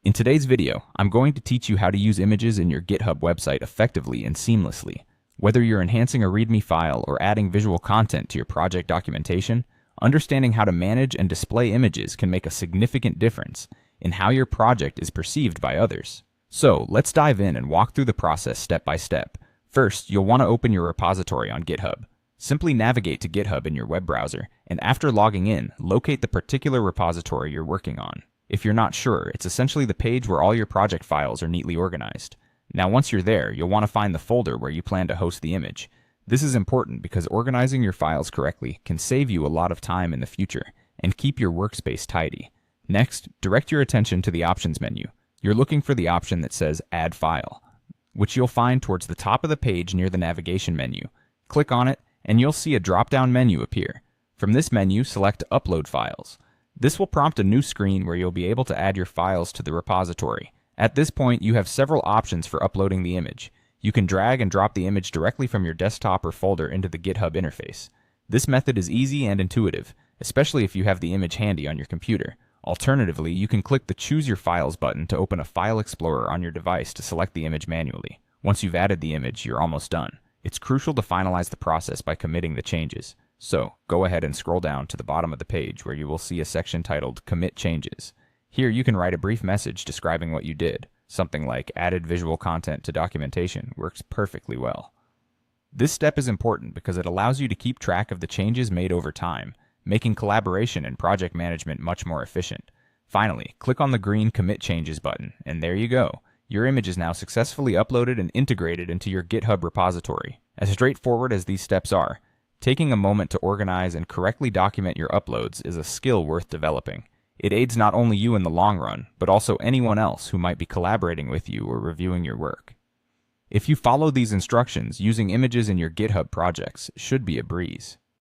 In today's video, I'm going to teach you how to use images in your GitHub website effectively and seamlessly. Whether you're enhancing a README file or adding visual content to your project documentation, understanding how to manage and display images can make a significant difference in how your project is perceived by others. So, let's dive in and walk through the process step by step. First, you'll want to open your repository on GitHub. Simply navigate to GitHub in your web browser, and after logging in, locate the particular repository you're working on. If you're not sure, it's essentially the page where all your project files are neatly organized. Now once you're there, you'll want to find the folder where you plan to host the image. This is important because organizing your files correctly can save you a lot of time in the future and keep your workspace tidy. Next, direct your attention to the options menu. You're looking for the option that says Add File, which you'll find towards the top of the page near the navigation menu. Click on it, and you'll see a drop-down menu appear. From this menu, select Upload Files. This will prompt a new screen where you'll be able to add your files to the repository. At this point, you have several options for uploading the image. You can drag and drop the image directly from your desktop or folder into the GitHub interface. This method is easy and intuitive, especially if you have the image handy on your computer. Alternatively, you can click the Choose Your Files button to open a file explorer on your device to select the image manually. Once you've added the image, you're almost done. It's crucial to finalize the process by committing the changes. So, go ahead and scroll down to the bottom of the page where you will see a section titled Commit Changes. Here you can write a brief message describing what you did. Something like added visual content to documentation works perfectly well. This step is important because it allows you to keep track of the changes made over time, making collaboration and project management much more efficient. Finally, click on the green Commit Changes button, and there you go. Your image is now successfully uploaded and integrated into your GitHub repository. As straightforward as these steps are, taking a moment to organize and correctly document your uploads is a skill worth developing. It aids not only you in the long run, but also anyone else who might be collaborating with you or reviewing your work. If you follow these instructions, using images in your GitHub projects should be a breeze.